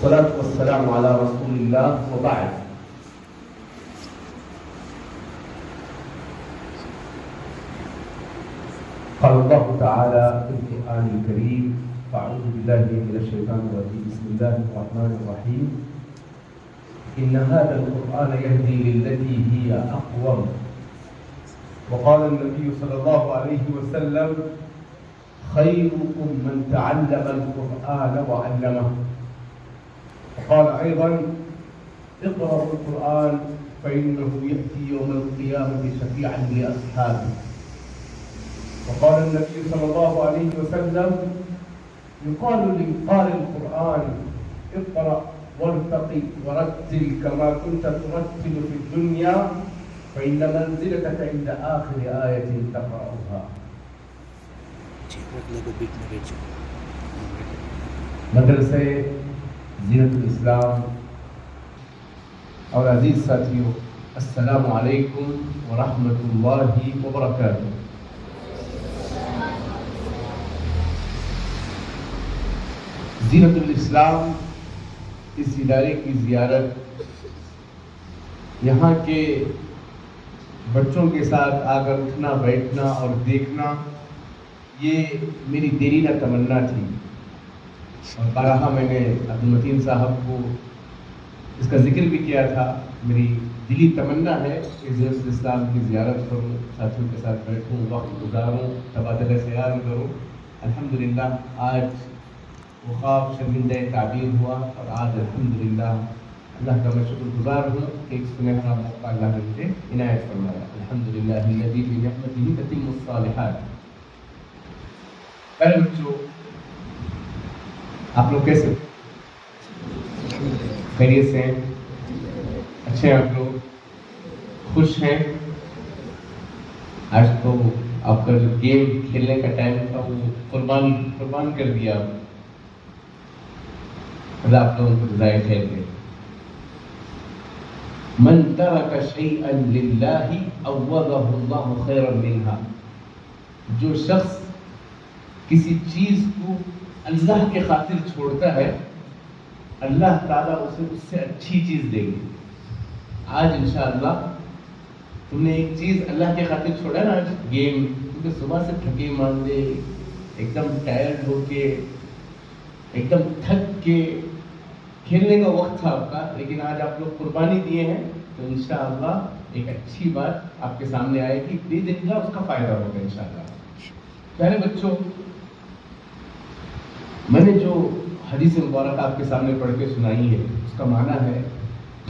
والصلاة والسلام على رسول الله وبعد. قال الله تعالى في القرآن الكريم: أعوذ بالله من الشيطان الرجيم، بسم الله الرحمن الرحيم. إن هذا القرآن يهدي للتي هي أقوم. وقال النبي صلى الله عليه وسلم: خيركم من تعلم القرآن وعلمه. وقال أيضا: اقرأوا القرآن فإنه يأتي يوم القيامة شفيعا لأصحابه. وقال النبي صلى الله عليه وسلم: يقال لقارئ القرآن: اقرأ وارتقي ورتل كما كنت ترتل في الدنيا فإن منزلتك عند آخر آية تقرأها. مدرسے زینت الاسلام اور عزیز ساتھیوں، السلام علیکم ورحمۃ اللہ وبرکاتہ. زینت الاسلام اس ادارے کی زیارت یہاں کے بچوں کے ساتھ آ کر اٹھنا بیٹھنا اور دیکھنا یہ میری دیرینہ تمنا تھی. اور بارہا میں نے عبدالمتین صاحب کو اس کا ذکر بھی کیا تھا. میری دلی تمنا ہے کہ زینت الاسلام کی زیارت کروں، ساتھیوں کے ساتھ بیٹھوں، وقت گزاروں، تبادلہ خیال کروں. الحمدللہ آج وہ خواب شرمندہ تعبیر ہوا اور آج الحمدللہ اللہ کا میں شکر گزار ہوں کہ ایک سنہرا موقع اللہ نے مجھے عنایت فرمایا. الحمدللہ الذی بنعمتہ تتم الصالحات. پہلے بچوں، آپ لوگ کیسے خیریت سے ہیں؟ اچھے ہیں آپ لوگ؟ خوش ہیں؟ آج تو آپ کا جو گیم کھیلنے کا ٹائم تھا وہ قربان کر دیا. اللہ آپ لوگوں کو جزائے خیر دے. من ترک شیئا للہ عوضہ اللہ خیرا منہا. جو شخص کسی چیز کو اللہ کے خاطر چھوڑتا ہے، اللہ تعالیٰ اسے اس سے اچھی چیز دے گی. آج انشاءاللہ تم نے ایک چیز اللہ کے خاطر چھوڑا نا، آج گیم، کیونکہ صبح سے تھکے ماندے، ایک دم ٹائرڈ ہو کے، ایک دم تھک کے کھیلنے کا وقت تھا آپ کا، لیکن آج آپ لوگ قربانی دیے ہیں تو انشاءاللہ ایک اچھی بات آپ کے سامنے آئے گی. باذن اللہ اس کا فائدہ ہوگا انشاءاللہ. پہلے بچوں، میں نے جو حدیث مبارک آپ کے سامنے پڑھ کے سنائی ہے اس کا معنی ہے: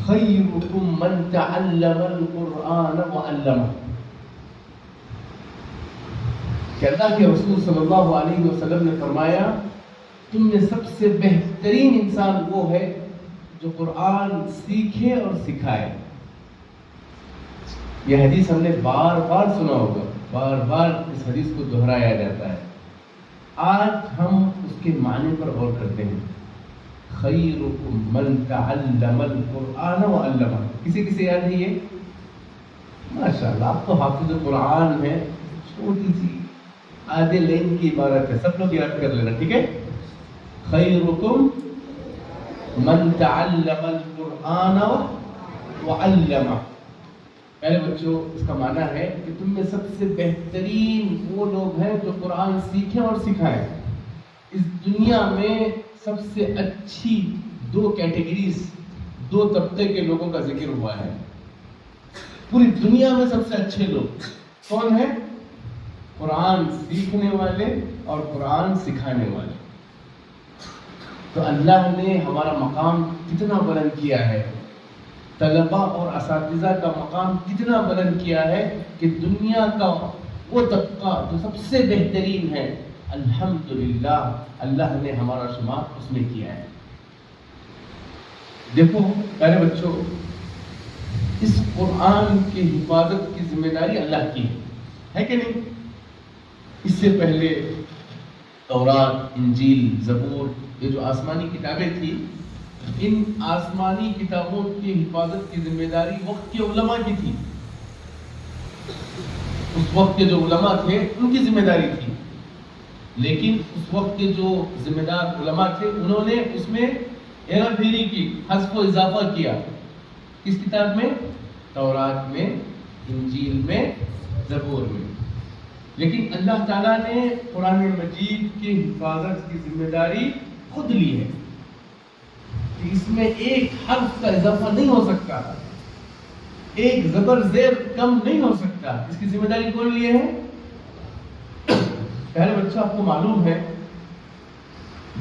خیرکم من تعلم القرآن وعلمہ. کہ اللہ کے رسول صلی اللہ علیہ وسلم نے فرمایا تم میں سب سے بہترین انسان وہ ہے جو قرآن سیکھے اور سکھائے. یہ حدیث ہم نے بار بار سنا ہوگا، بار بار اس حدیث کو دہرایا جاتا ہے. آج ہم اس کے معنی پر غور کرتے ہیں. خیرکم من تعلم القرآن وعلمہ. کسی کسی یاد ہے یہ؟ ماشاءاللہ آپ تو حافظ قرآن ہیں. چھوٹی سی آدھے لائن کی عبارت ہے، سب لوگ یاد کر لینا، ٹھیک ہے؟ خیرکم من تعلم القرآن وعلمہ. پہلے بچوں، اس کا معنی ہے کہ تم میں سب سے بہترین وہ لوگ ہیں جو قرآن سیکھیں اور سکھائیں. اس دنیا میں سب سے اچھی دو کیٹیگریز، دو طبقے کے لوگوں کا ذکر ہوا ہے. پوری دنیا میں سب سے اچھے لوگ کون ہیں؟ قرآن سیکھنے والے اور قرآن سکھانے والے. تو اللہ نے ہمارا مقام کتنا بلند کیا ہے، طلباء اور اساتذہ کا مقام کتنا بلند کیا ہے کہ دنیا کا وہ طبقہ جو سب سے بہترین ہے، الحمدللہ اللہ نے ہمارا شمار اس میں کیا ہے. دیکھو پیارے بچوں، اس قرآن کی حفاظت کی ذمہ داری اللہ کی ہے کہ نہیں؟ اس سے پہلے تورات، انجیل، زبور، یہ جو آسمانی کتابیں تھیں، ان آسمانی کتابوں کی حفاظت کی ذمہ داری وقت کے علماء کی تھی. اس وقت کے جو علماء تھے ان کی ذمہ داری تھی. لیکن اس وقت کے جو ذمہ دار علماء تھے انہوں نے اس میں ہیرا پھیری کی، حذف و اضافہ کیا. کس کتاب میں؟ تورات میں، انجیل میں، زبور میں. لیکن اللہ تعالیٰ نے قرآن مجید کی حفاظت کی ذمہ داری خود لی ہے کہ اس میں ایک حرف کا اضافہ نہیں ہو سکتا، ایک زبر زیر کم نہیں ہو سکتا. اس کی ذمہ داری کون لیے ہے؟ پہلے بچہ آپ کو معلوم ہے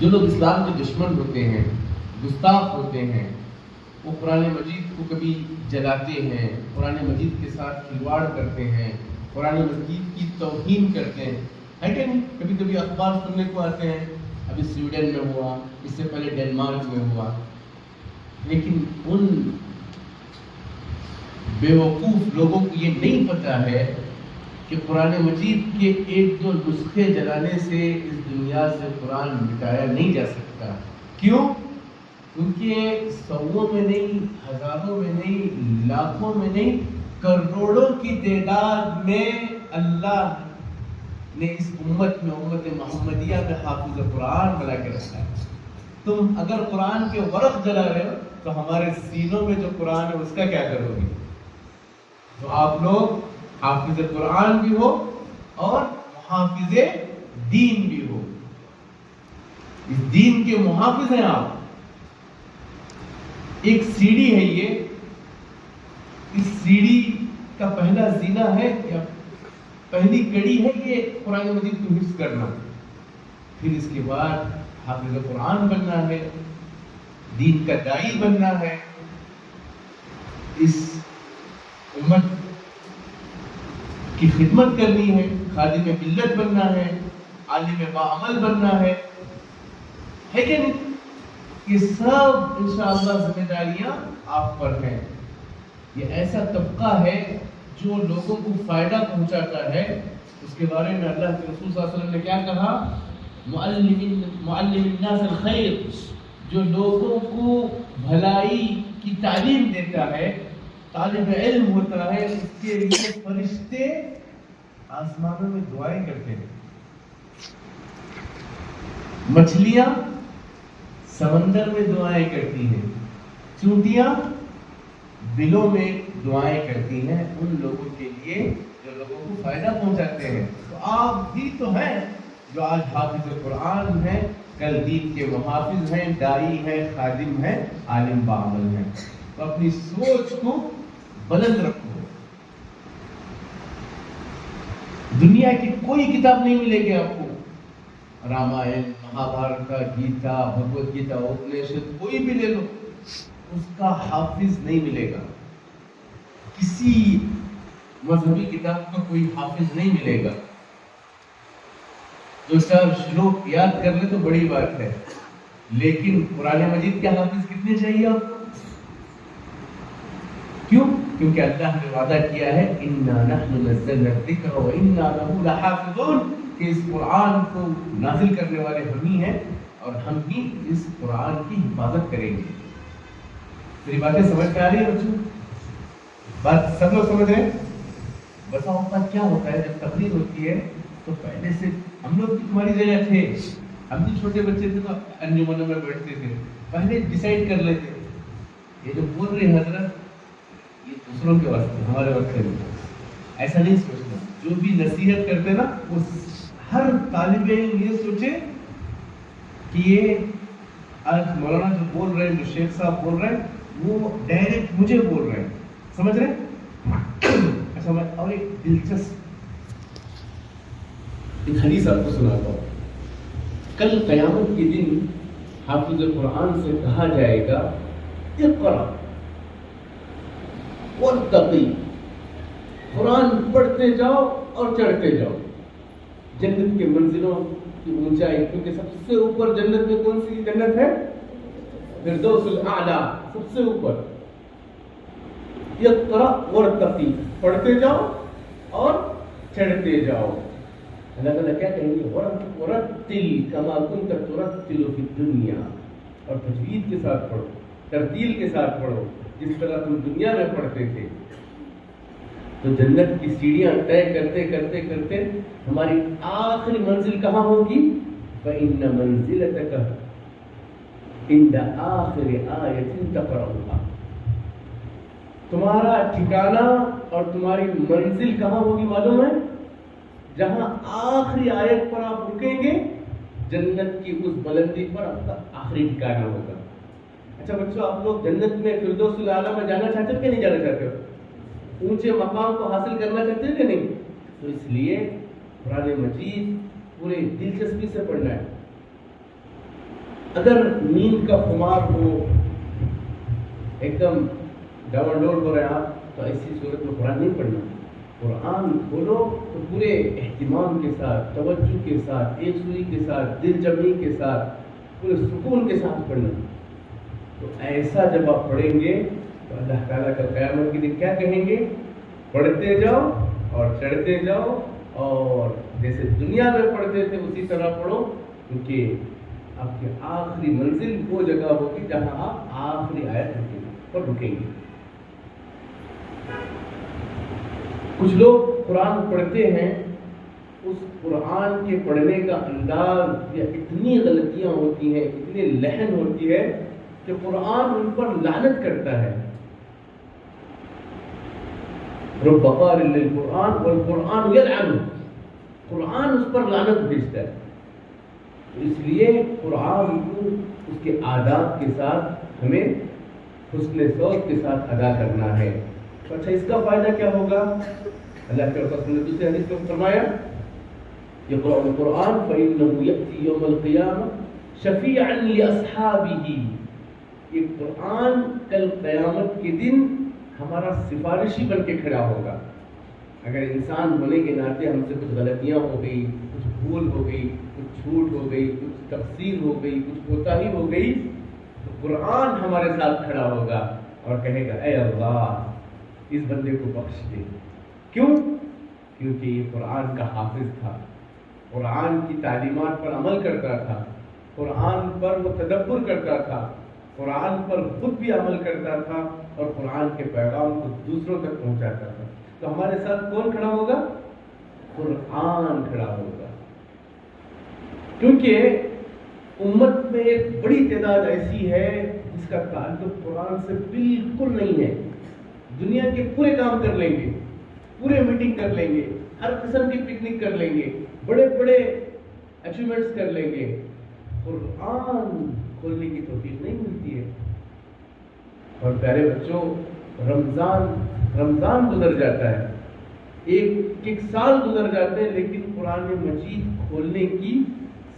جو لوگ اسلام کے دشمن ہوتے ہیں، گستاخ ہوتے ہیں، وہ قرآن مجید کو کبھی جلاتے ہیں، قرآن مجید کے ساتھ کھلواڑ کرتے ہیں، قرآن مجید کی توہین کرتے ہیں. ہے کہ نہیں؟ کبھی کبھی اخبار سننے کو آتے ہیں، ابھی سویڈن میں ہوا، اس سے پہلے ڈنمارک میں ہوا. لیکن ان بیوقوف لوگوں کو یہ نہیں پتا ہے کہ قرآن مجید کے ایک دو نسخے جلانے سے اس دنیا سے قرآن مٹایا نہیں جا سکتا. کیوں؟ کیونکہ سووں میں نہیں، ہزاروں میں نہیں، لاکھوں میں نہیں، کروڑوں کی تعداد میں اللہ نے اس امت میں، امت محمدیہ میں حافظ قرآن بنا کے رکھا ہے. تم اگر قرآن کے ورق جلا رہے ہو تو ہمارے سینوں میں جو قرآن ہے اس کا کیا کرو گے؟ تو آپ لوگ حافظ قرآن بھی ہو اور محافظ دین بھی ہو. اس دین کے محافظ ہیں آپ. ایک سیڑھی ہے یہ، اس سیڑھی کا پہلا زینہ ہے یا پہلی کڑی ہے یہ قرآن مجید کو حفظ کرنا. پھر اس کے بعد حافظ قرآن بننا ہے، دین کا داعی بننا ہے، اس امت کی خدمت کرنی ہے، خادم ملت بننا ہے، عالم باعمل بننا ہے کہ نہیں؟ یہ سب انشاءاللہ ذمہ داریاں آپ پر ہیں. یہ ایسا طبقہ ہے جو لوگوں کو فائدہ پہنچاتا ہے. اس کے بارے میں اللہ کے رسول صلی اللہ علیہ وسلم نے کیا کہا؟ معلم الناس الخیر، جو لوگوں کو بھلائی کی تعلیم دیتا ہے، طالب علم ہوتا ہے، اس کے لیے فرشتے آسمانوں میں دعائیں کرتے ہیں. مچھلیاں سمندر میں دعائیں کرتی ہیں، چونٹیاں بلوں میں دعائیں کرتی ہیں ان لوگوں کے لیے جو لوگوں کو فائدہ پہنچاتے ہیں. تو آپ بھی تو ہیں جو آج حافظ قرآن ہیں، کل دین کے محافظ ہیں، داعی ہیں، خادم ہیں، عالم باعمل ہیں. تو اپنی سوچ کو بلند رکھو. دنیا کی کوئی کتاب نہیں ملے گی آپ کو، رامائن، مہابھارت، گیتا، بھگوت گیتا، اپنیشد، کوئی بھی لے لو، اس کا حافظ نہیں ملے گا. کسی مذہبی کتاب کا کوئی حافظ نہیں ملے گا. دو چار شلوک یاد کر لے تو بڑی بات ہے، لیکن قرآن مجید کے حافظ کتنے چاہیے آپ کو؟ کیوں؟ کیونکہ اللہ نے وعدہ کیا ہے اِنَّا نَحْنُ نَزَّلْنَا الذِّكْرَ وَإِنَّا لَهُ لَحَافِظُونَ، کہ اس قرآن کو نازل کرنے والے ہم ہی ہیں اور ہم ہی اس قرآن کی حفاظت کریں گے. میری باتیں سمجھ میں آ رہی ہے بچوں؟ بات سب لوگ سمجھ رہے ہیں؟ بسا اوقات کیا ہوتا ہے جب تقریر ہوتی ہے تو پہلے سے ہم لوگ بھی تمہاری جگہ تھے، ہم بھی چھوٹے بچے تھے تو انجمنوں میں بیٹھتے تھے، پہلے ڈیسائیڈ کر لیتے یہ جو بول رہے حضرت یہ دوسروں کے واسطے، ہمارے واسطے نہیں. ایسا نہیں سوچنا. جو بھی نصیحت کرتے نا وہ ہر طالب علم یہ سوچے کہ یہ آج مولانا جو بول رہے ہیں، جو شیخ صاحب بول رہے ہیں، وہ ڈائریکٹ مجھے بول رہے ہیں. سمجھ رہے ہیں؟ اچھا میں اور ایک دلچسپ ایک حدیث آپ کو سناتا ہوں. کل قیامت کے دن حافظ قرآن سے کہا جائے گا اقرا وارتقی، قرآن پڑھتے جاؤ اور چڑھتے جاؤ. جنت کے منزلوں کی اونچائی، کیونکہ سب سے اوپر جنت میں کون سی جنت ہے؟ فردوس الاعلی، سب سے اوپر. اقرا وارتقی، پڑھتے جاؤ اور چڑھتے جاؤ. اللہ تعالیٰ کیا کہیں گے؟ ورتل کما کنت ترتل فی الدنیا، اور تجوید کے ساتھ پڑھو، ترتیل کے ساتھ پڑھو جس طرح تم دنیا میں پڑھتے تھے. تو جنت کی سیڑھیاں طے کرتے کرتے کرتے ہماری آخری منزل کہاں ہوگی؟ فإن منزلتک عند آخر آیت تقرؤها. تمہارا ٹھکانہ اور تمہاری منزل کہاں ہوگی معلوم ہے؟ جہاں آخری آیت پر آپ رکیں گے جنت کی اس بلندی پر آپ کا آخری ٹھکانہ ہوگا. اچھا بچوں، آپ لوگ جنت میں فردوس الاعلیٰ میں جانا چاہتے ہو کہ نہیں جانا چاہتے ہو؟ اونچے مقام کو حاصل کرنا چاہتے ہو کہ نہیں؟ تو اس لیے قرآن مجید پورے دلچسپی سے پڑھنا ہے. اگر نیند کا خمار ہو، ایک دم ڈاون ڈول ہو رہے ہیں آپ، تو ایسی صورت میں قرآن نہیں پڑھنا. قرآن کھولو تو پورے اہتمام کے ساتھ، توجہ کے ساتھ، ایک سوئی کے ساتھ، دل جمعی کے ساتھ، پورے سکون کے ساتھ پڑھنا. تو ایسا جب آپ پڑھیں گے تو اللہ تعالیٰ کا قیامت کے دن کیا کہیں گے؟ پڑھتے جاؤ اور چڑھتے جاؤ، اور جیسے دنیا میں پڑھتے تھے اسی طرح پڑھو، کیونکہ آپ کی آخری منزل وہ جگہ ہوگی جہاں آپ آخری آیت پر رکیں گے. کچھ لوگ قرآن پڑھتے ہیں، اس قرآن کے پڑھنے کا انداز یا اتنی غلطیاں ہوتی ہیں، اتنی لحن ہوتی ہے کہ قرآن ان پر لعنت کرتا ہے. رب قارئ للقرآن والقرآن یلعن، قرآن اس پر لعنت بھیجتا ہے. اس لیے قرآن کو اس کے آداب کے ساتھ ہمیں حسن سوچ کے ساتھ ادا کرنا ہے. اچھا، اس کا فائدہ کیا ہوگا؟ اللہ کے رسول نے دوسرے حدیث میں فرمایا، اقرأوا القرآن فإنه يأتي يوم القيامة شفيعا لأصحابه. یہ قرآن کل قیامت کے دن ہمارا سفارشی بن کے کھڑا ہوگا. اگر انسان ہونے کے ناطے ہم سے کچھ غلطیاں ہو گئی، کچھ بھول ہو گئی، کچھ چھوٹ ہو گئی، کچھ تقصیر ہو گئی، کچھ کوتاہی ہو گئی، تو قرآن ہمارے ساتھ کھڑا ہوگا اور کہے گا اے اللہ اس بندے کو بخش دے. کیوں؟ کیونکہ یہ قرآن کا حافظ تھا، قرآن کی تعلیمات پر عمل کرتا تھا، قرآن پر وہ تدبر کرتا تھا، قرآن پر خود بھی عمل کرتا تھا اور قرآن کے پیغام کو دوسروں تک پہنچاتا تھا. تو ہمارے ساتھ کون کھڑا ہوگا؟ قرآن کھڑا ہوگا. کیونکہ امت میں ایک بڑی تعداد ایسی ہے جس کا تعلق قرآن سے بالکل نہیں ہے. دنیا کے پورے کام کر لیں گے، پورے میٹنگ کر لیں گے، ہر قسم کی پکنک کر لیں گے، بڑے بڑے اچیومنٹس کر لیں گے، قرآن کھولنے کی توفیق نہیں ملتی ہے. اور پیارے بچوں، رمضان گزر جاتا ہے، ایک سال گزر جاتے ہیں، لیکن قرآن مجید کھولنے کی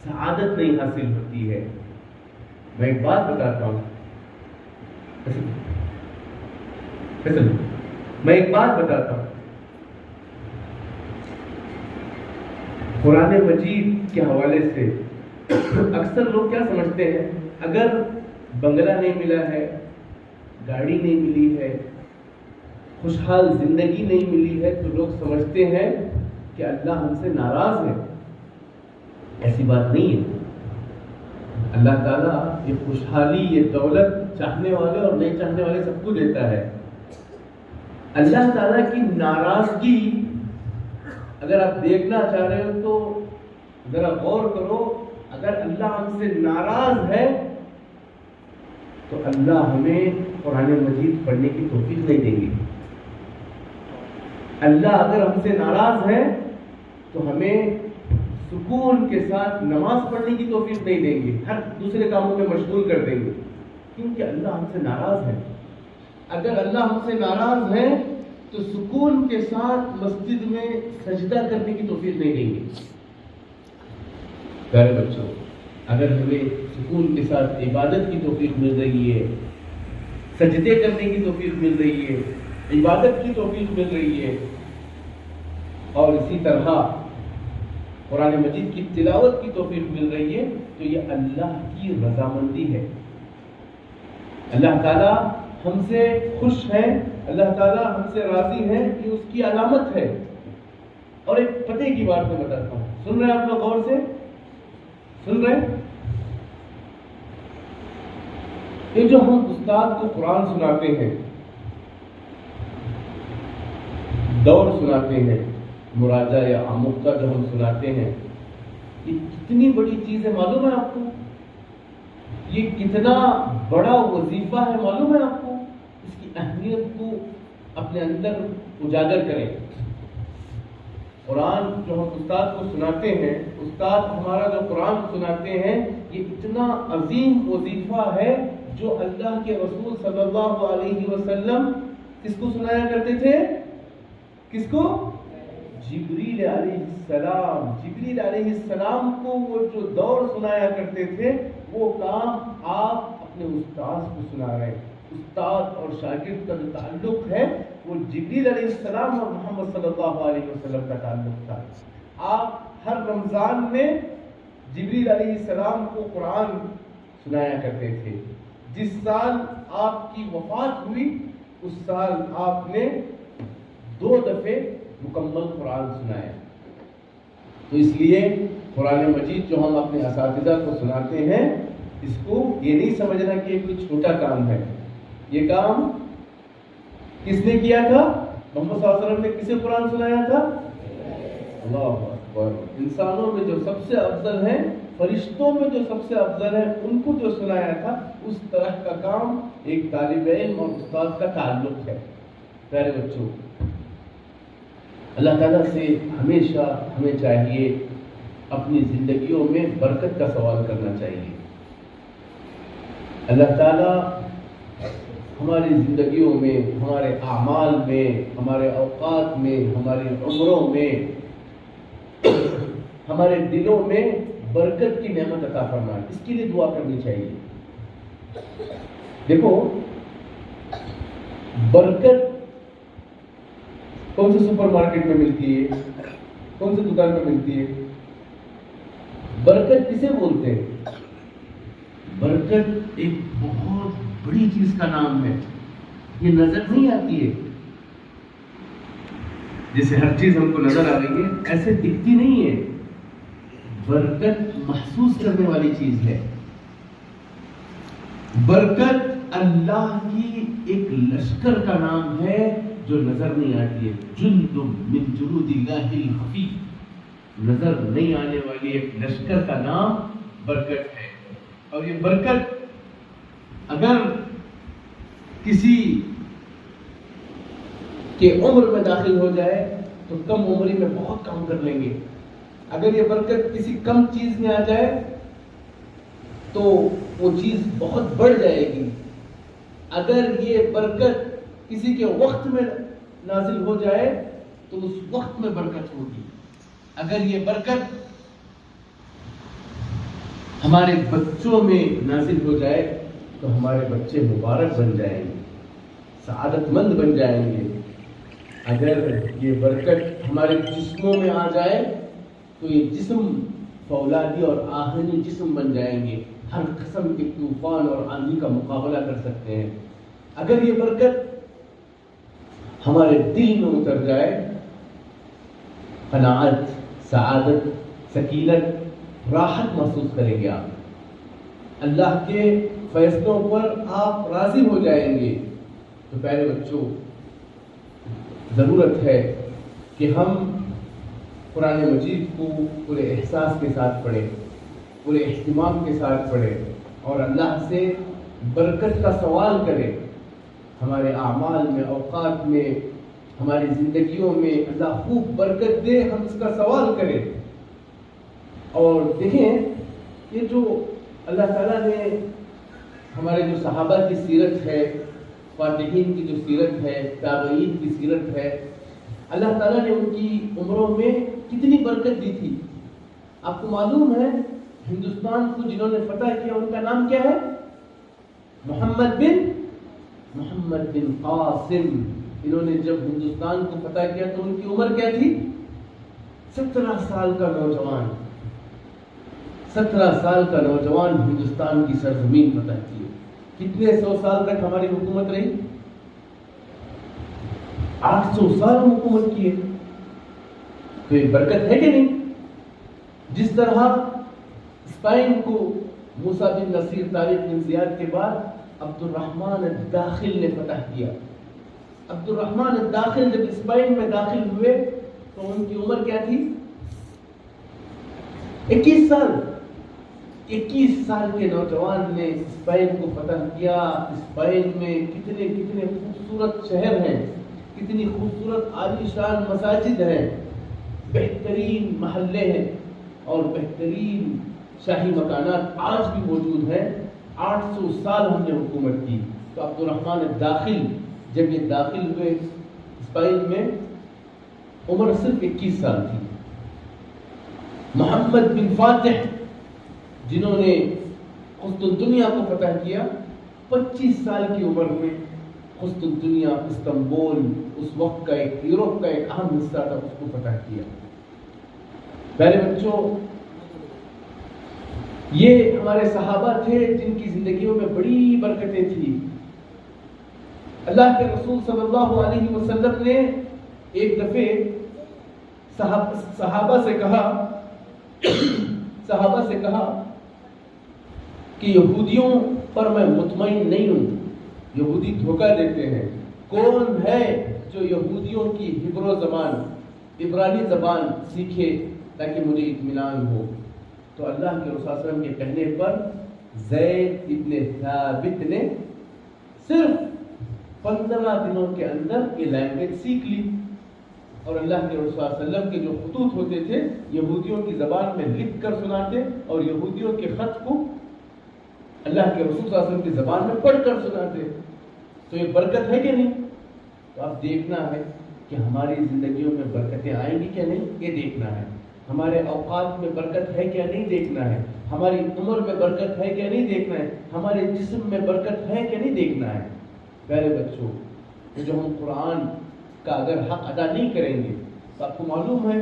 سعادت نہیں حاصل ہوتی ہے. میں ایک بات بتاتا ہوں، میں ایک بات بتاتا ہوں. قرآن مجید کے حوالے سے اکثر لوگ کیا سمجھتے ہیں، اگر بنگلہ نہیں ملا ہے، گاڑی نہیں ملی ہے، خوشحال زندگی نہیں ملی ہے، تو لوگ سمجھتے ہیں کہ اللہ ہم سے ناراض ہے. ایسی بات نہیں ہے. اللہ تعالیٰ یہ خوشحالی، یہ دولت چاہنے والے اور نہیں چاہنے والے سب کو دیتا ہے. اللہ تعالیٰ کی ناراضگی اگر آپ دیکھنا چاہ رہے ہو تو ذرا غور کرو. اگر اللہ ہم سے ناراض ہے تو اللہ ہمیں قرآن مجید پڑھنے کی توفیق نہیں دیں گے. اللہ اگر ہم سے ناراض ہے تو ہمیں سکون کے ساتھ نماز پڑھنے کی توفیق نہیں دیں گے، ہر دوسرے کاموں میں مشغول کر دیں گے، کیونکہ اللہ ہم سے ناراض ہے. اگر اللہ ہم سے ناراض ہے تو سکون کے ساتھ مسجد میں سجدہ کرنے کی توفیق نہیں دیں گے. پیارے بچوں، اگر ہمیں سکون کے ساتھ عبادت کی توفیق مل رہی ہے، سجدے کرنے کی توفیق مل رہی ہے، عبادت کی توفیق مل رہی ہے، اور اسی طرح قرآن مجید کی تلاوت کی توفیق مل رہی ہے، تو یہ اللہ کی رضامندی ہے. اللہ تعالیٰ ہم سے خوش ہے، اللہ تعالیٰ ہم سے راضی ہے، یہ اس کی علامت ہے. اور ایک پتے کی بات میں بتاتا ہوں، سن رہے ہیں آپ لوگ؟ غور سے سن رہے ہیں؟ یہ جو ہم استاد کو قرآن سناتے ہیں، دور سناتے ہیں، مراجعہ یا آموختہ جو ہم سناتے ہیں، یہ کتنی بڑی چیز ہے معلوم ہے آپ کو؟ یہ کتنا بڑا وظیفہ ہے معلوم ہے آپ کو؟ اس کی اہمیت کو اپنے اندر اجاگر کریں. قرآن جو ہم استاد کو سناتے ہیں، استاد ہمارا جو قرآن سناتے ہیں، یہ اتنا عظیم وظیفہ ہے جو اللہ کے رسول صلی اللہ علیہ وسلم کس کو سنایا کرتے تھے؟ کس کو؟ جبریل علیہ السلام. جبریل علیہ السلام کو وہ جو دور سنایا کرتے تھے، وہ کام آپ اپنے استاد کو سنا رہے ہیں. استاد اور شاگرد کا جو تعلق ہے وہ جبریل علیہ السلام اور محمد صلی اللہ علیہ وسلم کا تعلق تھا. آپ ہر رمضان میں جبریل علیہ السلام کو قرآن سنایا کرتے تھے. جس سال آپ کی وفات ہوئی اس سال آپ نے 2 دفعے مکمل قرآن سنایا. تو اس لیے قرآن مجید جو ہم اپنے اساتذہ کو سناتے ہیں، اس کو یہ نہیں سمجھنا کہ یہ کوئی چھوٹا کام ہے. یہ کام کس نے کیا تھا؟ محمد صلی اللہ علیہ وسلم نے کسے قرآن سنایا تھا؟ اللہ اکبر. انسانوں میں جو سب سے افضل ہیں، فرشتوں میں جو سب سے افضل ہیں، ان کو جو سنایا تھا. اس طرح کا کام ایک طالب علم اور استاد کا تعلق ہے. پیارے بچوں، اللہ تعالیٰ سے ہمیشہ ہمیں چاہیے اپنی زندگیوں میں برکت کا سوال کرنا چاہیے. اللہ تعالیٰ ہماری زندگیوں میں، ہمارے اعمال میں، ہمارے اوقات میں، ہماری عمروں میں، ہمارے دلوں میں برکت کی نعمت عطا فرمائے. اس کے لیے دعا کرنی چاہیے. دیکھو، برکت کون سے سپر مارکیٹ میں ملتی ہے؟ کون سی دکان میں ملتی ہے؟ برکت کسے بولتے ہیں؟ برکت ایک بہت بڑی چیز کا نام ہے. یہ نظر نہیں آتی ہے. جیسے ہر چیز ہم کو نظر آ رہی ہے ایسے دکھتی نہیں ہے. برکت محسوس کرنے والی چیز ہے. برکت اللہ کی ایک لشکر کا نام ہے جو نظر نہیں آتی ہے. جند من جنود اللہ الخفی. نظر نہیں آنے والی ایک لشکر کا نام برکت ہے. اور یہ برکت اگر کسی کے عمر میں داخل ہو جائے تو کم عمری میں بہت کام کر لیں گے. اگر یہ برکت کسی کم چیز میں آ جائے تو وہ چیز بہت بڑھ جائے گی. اگر یہ برکت کسی کے وقت میں نازل ہو جائے تو اس وقت میں برکت ہوگی. اگر یہ برکت ہمارے بچوں میں نازل ہو جائے تو ہمارے بچے مبارک بن جائیں گے، سعادت مند بن جائیں گے. اگر یہ برکت ہمارے جسموں میں آ جائے تو یہ جسم فولادی اور آہنی جسم بن جائیں گے. ہر قسم کے طوفان اور آندھی کا مقابلہ کر سکتے ہیں. اگر یہ برکت ہمارے دل میں اتر جائے، قناعت، سعادت، سکینت، راحت محسوس کریں گے. آپ اللہ کے فیصلوں پر آپ راضی ہو جائیں گے. تو پیارے بچوں، ضرورت ہے کہ ہم قرآن مجید کو پورے احساس کے ساتھ پڑھیں، پورے اہتمام کے ساتھ پڑھیں اور اللہ سے برکت کا سوال کریں. ہمارے اعمال میں، اوقات میں، ہماری زندگیوں میں اللہ خوب برکت دے، ہم اس کا سوال کریں. اور دیکھیں، یہ جو اللہ تعالیٰ نے ہمارے جو صحابہ کی سیرت ہے، فاتحین کی جو سیرت ہے، تابعین کی سیرت ہے، اللہ تعالیٰ نے ان کی عمروں میں کتنی برکت دی تھی. آپ کو معلوم ہے ہندوستان کو جنہوں نے فتح کیا ان کا نام کیا ہے؟ محمد بن قاسم. انہوں نے جب ہندوستان کو فتح کیا تو ان کی عمر کیا تھی؟ 17 سال کا نوجوان. 17 سال کا نوجوان ہندوستان کی سرزمین فتح کی. کتنے 100 سال تک ہماری حکومت رہی؟ 800 سال حکومت کی ہے. تو یہ برکت ہے کہ نہیں؟ جس طرح اسپین کو موسیٰ بن نصیر، طارق بن زیاد کے بعد عبد الرحمن الداخل نے فتح کیا. عبد الرحمن الداخل جب اسپین میں داخل ہوئے تو ان کی عمر کیا تھی؟ 21 سال. 21 سال کے نوجوان نے اسپین کو فتح کیا. اسپین میں کتنے کتنے خوبصورت شہر ہیں, کتنی خوبصورت عالیشان مساجد ہیں, بہترین محلے ہیں اور بہترین شاہی مکانات آج بھی موجود ہیں. 800 سال ہم نے حکومت کی. تو عبد الرحمن الداخل جب یہ داخل ہوئے اسپین میں, عمر صرف 21 سال تھی. محمد بن فاتح جنہوں نے قسطنطنیہ کو فتح کیا, 25 سال کی عمر میں قسطنطنیہ, استنبول, اس وقت کا ایک یورپ کا ایک اہم حصہ تھا, اس کو فتح کیا. پیارے بچوں, یہ ہمارے صحابہ تھے جن کی زندگیوں میں بڑی برکتیں تھیں. اللہ کے رسول صلی اللہ علیہ وسلم نے ایک دفعے صحابہ سے کہا کہ یہودیوں پر میں مطمئن نہیں ہوں, یہودی دھوکہ دیتے ہیں. کون ہے جو یہودیوں کی ہبرو زبان, عبرانی زبان سیکھے تاکہ مجھے اطمینان ہو؟ تو اللہ کے رسول صلی اللہ علیہ وسلم کے کہنے پر زید ابن ثابت نے صرف 15 دنوں کے اندر یہ لینگویج سیکھ لی. اور اللہ کے رسول صلی اللہ علیہ وسلم کے جو خطوط ہوتے تھے یہودیوں کی زبان میں لکھ کر سناتے, اور یہودیوں کے خط کو اللہ کے رسول صلی اللہ علیہ وسلم کی زبان میں پڑھ کر سناتے. تو یہ برکت ہے کہ نہیں؟ تو اب دیکھنا ہے کہ ہماری زندگیوں میں برکتیں آئیں گی کیا نہیں, یہ دیکھنا ہے. ہمارے اوقات میں برکت ہے کیا نہیں دیکھنا ہے. ہماری عمر میں برکت ہے کیا نہیں دیکھنا ہے. ہمارے جسم میں برکت ہے کیا نہیں دیکھنا ہے. پیارے بچوں, جو ہم قرآن کا اگر حق ادا نہیں کریں گے تو آپ کو معلوم ہے,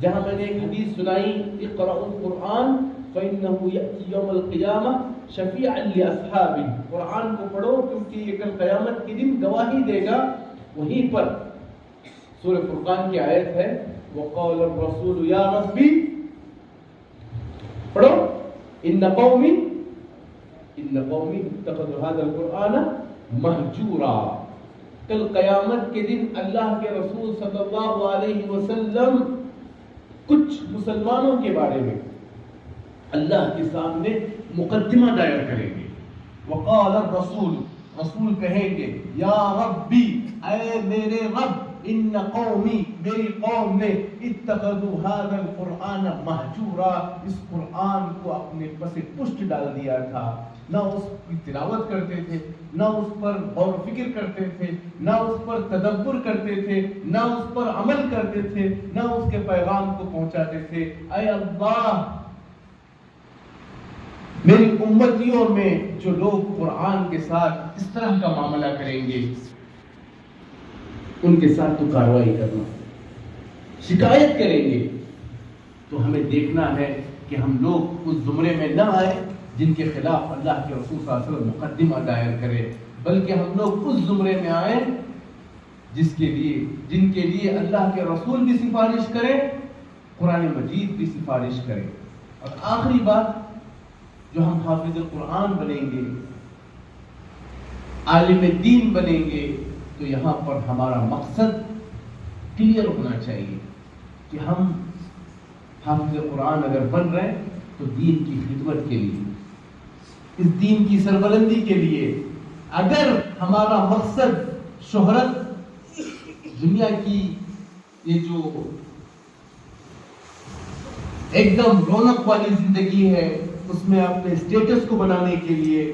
جہاں میں نے ایک حدیث سنائی, اقرأوا القرآن فإنه يأتي يوم القيامة شفيعا لأصحابه, قرآن کو پڑھو کیونکہ یہ کل قیامت کے دن گواہی دے گا. وہیں پر سورہ فرقان کی آیت ہے, وقال الرسول یا ربی, پڑھو, ان قومی اتخذوا هذا القرآن مہجورا. کل قیامت کے دن اللہ کے رسول صلی اللہ علیہ وسلم کچھ مسلمانوں کے بارے میں اللہ کے سامنے مقدمہ دائر کریں گے. وقال الرسول, رسول کہیں گے, یا ربی, اے میرے رب, ان قومی, میری قوم نے, اتخذوا هذا القرآن مہجورا, اس قرآن کو اپنے پس پشت ڈال دیا تھا, نہ اس کی تلاوت کرتے تھے, نہ اس پر غور و فکر کرتے تھے, نہ اس پر تدبر کرتے تھے, نہ اس پر عمل کرتے تھے, نہ اس کے پیغام کو پہنچاتے تھے. اے اللہ, میری امتیوں میں جو لوگ قرآن کے ساتھ اس طرح کا معاملہ کریں گے ان کے ساتھ تو کارروائی کرنا, شکایت کریں گے. تو ہمیں دیکھنا ہے کہ ہم لوگ اس زمرے میں نہ آئے جن کے خلاف اللہ کے رسول صلی اللہ علیہ وسلم مقدمہ دائر کرے, بلکہ ہم لوگ اس زمرے میں آئیں جن کے لیے اللہ کے رسول بھی سفارش کرے, قرآن مجید بھی سفارش کرے. اور آخری بات, جو ہم حافظ قرآن بنیں گے, عالم دین بنیں گے, تو یہاں پر ہمارا مقصد کلیئر ہونا چاہیے کہ ہم حافظ قرآن اگر بن رہے ہیں تو دین کی خدمت کے لیے, اس دین کی سربلندی کے لیے. اگر ہمارا مقصد شہرت, دنیا کی یہ جو ایک دم رونق والی زندگی ہے اس میں اپنے اسٹیٹس کو بنانے کے لیے,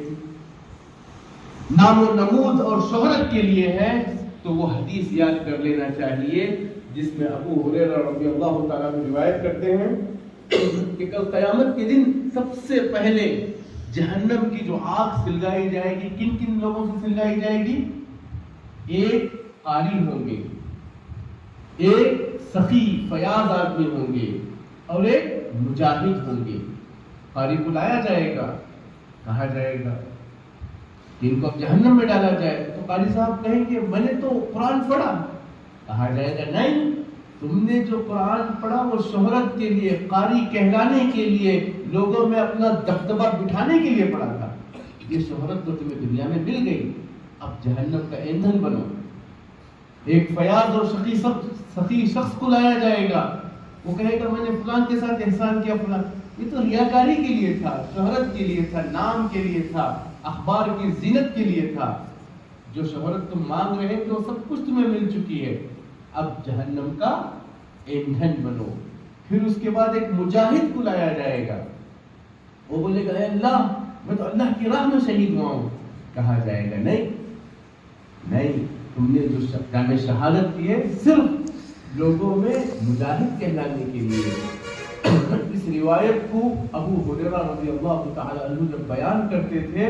نام و نمود اور شہرت کے لیے ہے, تو وہ حدیث یاد کر لینا چاہیے جس میں ابو ہریرہ رضی اللہ تعالیٰ عنہ روایت کرتے ہیں کہ کل قیامت کے دن سب سے پہلے جہنم کی جو آگ سلگائی جائے گی, کن کن لوگوں سے سلگائی جائے گی؟ ایک قاری ہوں گے, ایک سخی فیاض آدمی ہوں گے, اور ایک مجاہد ہوں گے. قاری کو لایا جائے گا, کہا جائے گا کہ ان کو اب جہنم میں ڈالا جائے, تو قاری صاحب کہیں گے میں نے تو قرآن پڑھا. کہا جائے گا نہیں, تم نے جو قرآن پڑھا وہ شہرت کے لیے, قاری کہلانے کے لیے, لوگوں میں اپنا دبدبہ بٹھانے کے لیے پڑھا تھا. یہ شہرت تو تمہیں دنیا میں مل گئی, اب جہنم کا ایندھن بنو. ایک فیاض اور سخی شخص کو لایا جائے گا, وہ کہے گا میں نے فلان کے ساتھ احسان کیا, فلان. یہ تو ریاکاری کے لیے تھا، شہرت کے لیے تھا، نام کے لیے تھا، اخبار کی زینت کے لیے تھا۔ جو شہرت تم مانگ رہے تھے وہ سب کچھ تمہیں مل چکی ہے، اب جہنم کا ایندھن بنو۔ پھر اس کے بعد ایک مجاہد کو لایا جائے گا، وہ بولے گا اے اللہ میں تو اللہ کی راہ میں شہید ہوا ہوں۔ کہا جائے گا نہیں، تم نے جو جام شہادت کی ہے صرف لوگوں میں مجاہد کہلانے کے لیے۔ اس روایت کو ابو ہریرہ رضی اللہ تعالی عنہ جب بیان کرتے تھے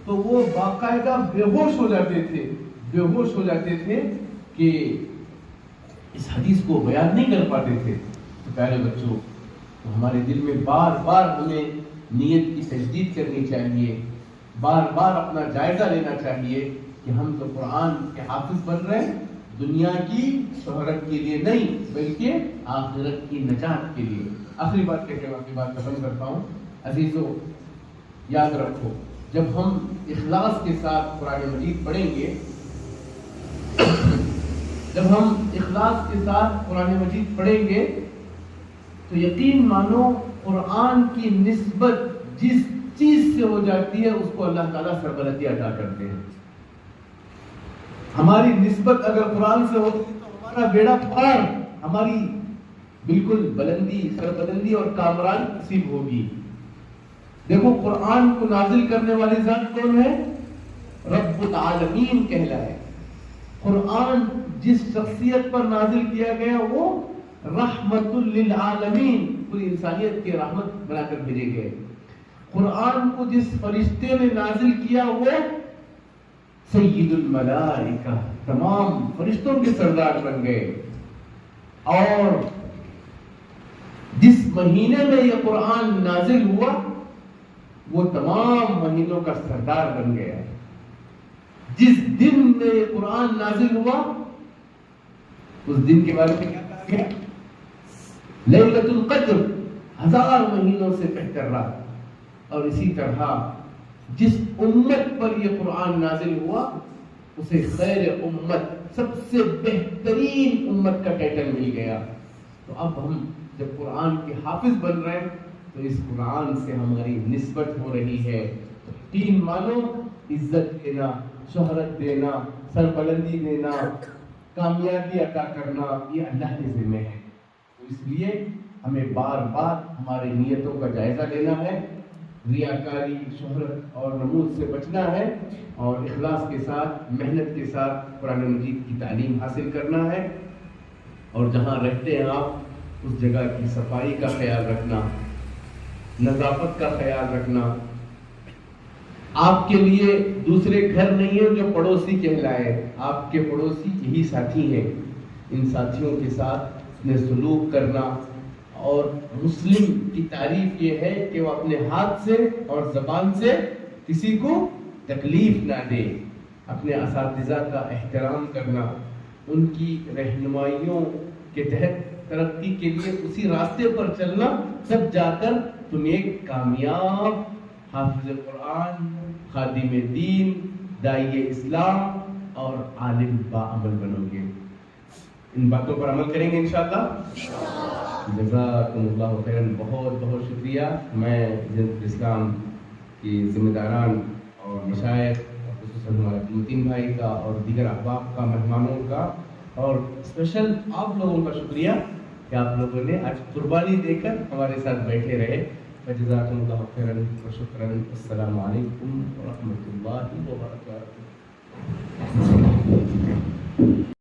تو وہ باقاعدہ بے ہوش ہو جاتے تھے کہ اس حدیث کو بیان نہیں کر پاتے تھے۔ تو پیارے بچوں، تو ہمارے دل میں بار بار ہمیں نیت کی تجدید کرنی چاہیے، بار بار اپنا جائزہ لینا چاہیے کہ ہم تو قرآن کے حافظ بن رہے ہیں، دنیا کی شہرت کے لیے نہیں بلکہ آخرت کی نجات کے لیے۔ آخری بات کہہ کے میں اپنی بات ختم کرتا ہوں۔ عزیزو، یاد رکھو، جب ہم اخلاص کے ساتھ قرآن مجید پڑھیں گے، جب ہم اخلاص کے ساتھ قرآن مجید پڑھیں گے تو یقین مانو قرآن کی نسبت جس چیز سے ہو جاتی ہے اس کو اللہ تعالیٰ سربلندی عطا کرتے ہیں۔ ہماری نسبت اگر قرآن سے ہوتی تو ہمارا بیڑا پار، ہماری بالکل بلندی، سربلندی اور کامران نصیب ہوگی۔ دیکھو قرآن کو نازل کرنے والی ذات کون ہے؟ رب العالمین کہلائے۔ قرآن جس شخصیت پر نازل کیا گیا وہ رحمت للعالمین، پوری انسانیت کی رحمت بنا کر بھیجے گئے۔ قرآن کو جس فرشتے نے نازل کیا وہ سید الملائکہ، تمام فرشتوں کے سردار بن گئے۔ اور جس مہینے میں یہ قرآن نازل ہوا وہ تمام مہینوں کا سردار بن گیا۔ جس دن میں یہ قرآن نازل ہوا اس دن کے بارے میں کیا کہا گیا؟ لیلۃ القدر، 1000 مہینوں سے بہتر رات۔ اور اسی طرح جس امت پر یہ قرآن نازل ہوا اسے خیر امت، سب سے بہترین امت کا ٹائٹل مل گیا۔ تو اب ہم جب قرآن کے حافظ بن رہے ہیں تو اس قرآن سے ہماری نسبت ہو رہی ہے۔ تو تین مانو، عزت دینا، شہرت دینا، سربلندی دینا، کامیابی عطا کرنا، یہ اللہ کے ذمہ ہے۔ تو اس لیے ہمیں بار بار ہماری نیتوں کا جائزہ لینا ہے، ریاکاری، شہرت اور نمود سے بچنا ہے، اور اخلاص کے ساتھ، محنت کے ساتھ قرآن مجید کی تعلیم حاصل کرنا ہے۔ اور جہاں رہتے ہیں آپ اس جگہ کی صفائی کا خیال رکھنا، نظافت کا خیال رکھنا۔ آپ کے لیے دوسرے گھر نہیں ہے جو پڑوسی کہلائے، آپ کے پڑوسی یہی ساتھی ہیں۔ ان ساتھیوں کے ساتھ نے سلوک کرنا، اور مسلم کی تعریف یہ ہے کہ وہ اپنے ہاتھ سے اور زبان سے کسی کو تکلیف نہ دے، اپنے اساتذہ کا احترام کرنا، ان کی رہنمائیوں کے تحت ترقی کے لیے اسی راستے پر چلنا، تب جا کر تم ایک کامیاب حافظ قرآن، خادم دین، داعی اسلام اور عالم باعمل بنو گے۔ ان باتوں پر عمل کریں گے انشاءاللہ۔ جزاکم اللہ خیراً، بہت بہت شکریہ۔ میں جنت اسلام کی ذمہ داران اور مشائخ، خصوصاً ہمارے متین بھائی کا اور دیگر احباب کا، مہمانوں کا، اور اسپیشل آپ لوگوں کا شکریہ کہ آپ لوگوں نے آج قربانی دے کر ہمارے ساتھ بیٹھے رہے۔ جزاکم اللہ خیراً و شکراً۔ السلام علیکم ورحمۃ اللہ وبرکاتہ۔